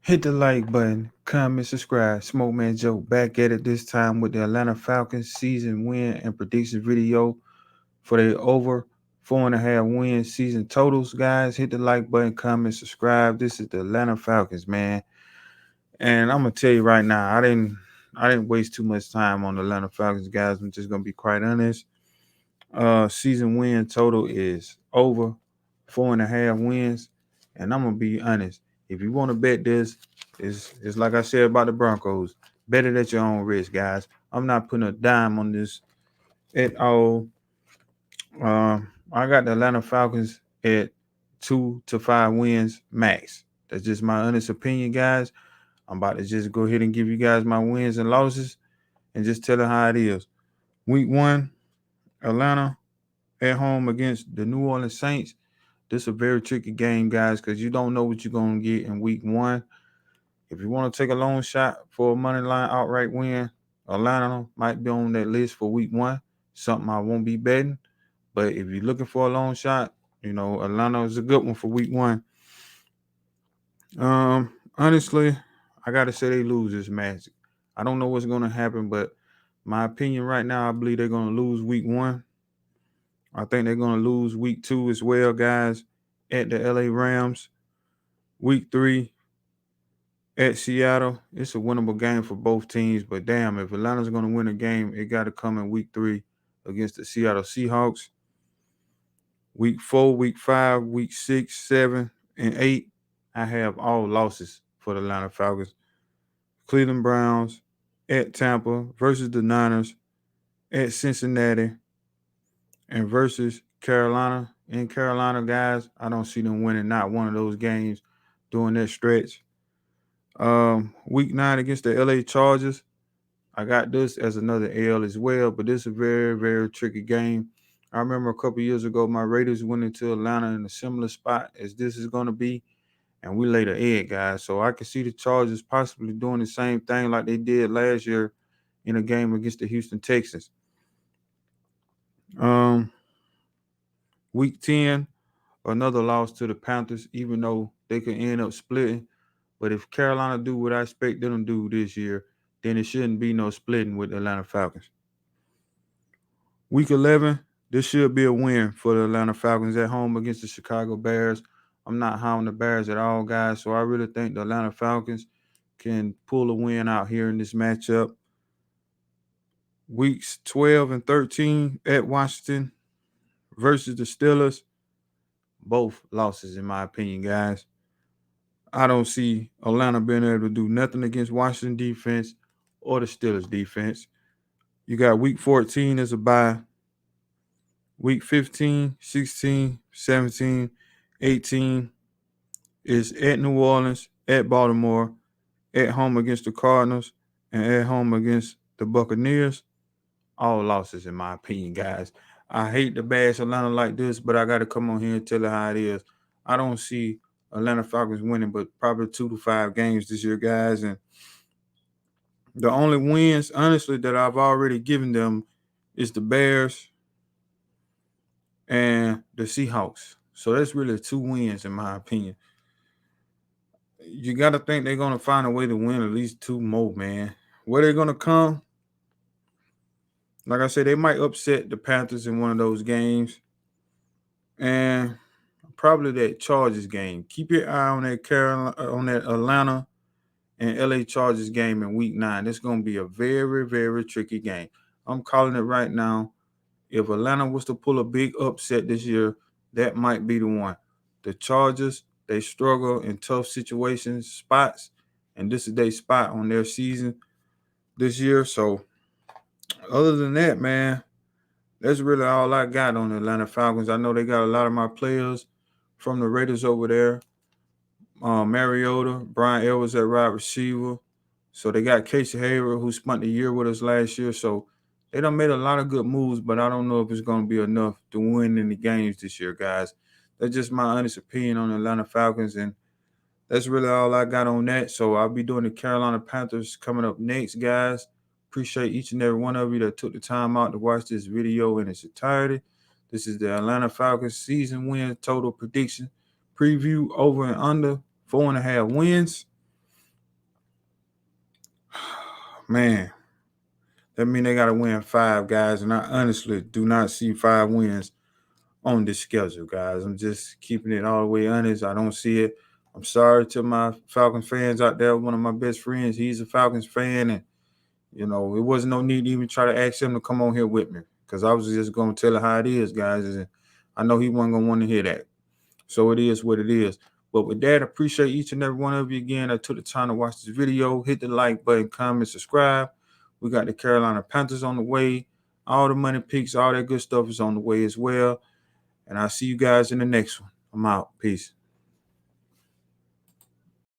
Hit the like button, comment, subscribe. Smoke Man Joe back at it this time with the Atlanta Falcons season win and prediction video for the over 4.5 win season totals. Guys, hit the like button, comment, subscribe. This is the Atlanta Falcons, man. And I'm gonna tell you right now, I didn't waste too much time on the Atlanta Falcons, guys. I'm just gonna be quite honest. Season win total is over 4.5 wins. And I'm gonna be honest. If you want to bet this, it's like I said about the Broncos. Bet it at your own risk, guys. I'm not putting a dime on this at all. I got the Atlanta Falcons at 2 to 5 wins max. That's just my honest opinion, guys. I'm about to just go ahead and give you guys my wins and losses and just tell it how it is. Week one, Atlanta at home against the New Orleans Saints. This is a very tricky game, guys, because you don't know what you're going to get in week one. If you want to take a long shot for a money line outright win, Atlanta might be on that list for week one. Something I won't be betting. But if you're looking for a long shot, Atlanta is a good one for week one. Honestly, I gotta say they lose this match. I don't know what's gonna happen, but my opinion right now, I believe they're gonna lose week one. I think they're gonna lose week two as well, guys, at the LA Rams. Week three at Seattle. It's a winnable game for both teams, but damn, if Atlanta's gonna win a game, it gotta come in week three against the Seattle Seahawks. Week four, week five, week six, seven, and eight, I have all losses for the Atlanta Falcons. Cleveland Browns at Tampa versus the Niners at Cincinnati and versus Carolina. In Carolina, guys, I don't see them winning not one of those games during that stretch. Week nine against the LA Chargers. I got this as another L as well, but this is a very, very tricky game. I remember a couple years ago, my Raiders went into Atlanta in a similar spot as this is going to be, and we laid an egg, guys. So I can see the Chargers possibly doing the same thing like they did last year in a game against the Houston Texans. Um, Week 10, another loss to the Panthers, even though they could end up splitting. But if Carolina do what I expect them to do this year, then it shouldn't be no splitting with the Atlanta Falcons. Week 11, this should be a win for the Atlanta Falcons at home against the Chicago Bears. I'm not high on the Bears at all, guys, so I really think the Atlanta Falcons can pull a win out here in this matchup. Weeks 12 and 13 at Washington versus the Steelers. Both losses, in my opinion, guys. I don't see Atlanta being able to do nothing against Washington defense or the Steelers defense. You got week 14 as a bye. Week 15, 16, 17, 18 is at New Orleans, at Baltimore, at home against the Cardinals, and at home against the Buccaneers. All losses, in my opinion, guys. I hate to bash Atlanta like this, but I got to come on here and tell it how it is. I don't see Atlanta Falcons winning, but probably 2 to 5 games this year, guys. And the only wins, honestly, that I've already given them is the Bears and the Seahawks. So that's really 2 wins, in my opinion. You got to think they're going to find a way to win at least 2 more, man. Where they're going to come, like I said, they might upset the Panthers in one of those games. And probably that Chargers game. Keep your eye on that Atlanta and LA Chargers game in week 9. It's going to be a very, very tricky game. I'm calling it right now. If Atlanta was to pull a big upset this year, that might be the one. The Chargers, they struggle in tough situations, spots, and this is their spot on their season this year. So, other than that, man, that's really all I got on the Atlanta Falcons. I know they got a lot of my players from the Raiders over there. Mariota, Brian Edwards at wide receiver. So they got Casey Hayward, who spent the year with us last year. So they done made a lot of good moves, but I don't know if it's going to be enough to win any games this year, guys. That's just my honest opinion on the Atlanta Falcons, and that's really all I got on that. So I'll be doing the Carolina Panthers coming up next, guys. Appreciate each and every one of you that took the time out to watch this video in its entirety. This is the Atlanta Falcons season win total prediction preview over and under 4.5 wins. man, that means they got to win 5, guys. And I honestly do not see 5 wins on this schedule, guys. I'm just keeping it all the way honest. I don't see it. I'm sorry to my Falcons fans out there. One of my best friends, he's a Falcons fan, and it wasn't no need to even try to ask him to come on here with me because I was just gonna tell it how it is, guys. And I know he wasn't gonna want to hear that. So it is what it is. But with that, I appreciate each and every one of you again that took the time to watch this video. Hit the like button, comment, subscribe. We got the Carolina Panthers on the way. All the money picks, all that good stuff is on the way as well. And I'll see you guys in the next one. I'm out. Peace.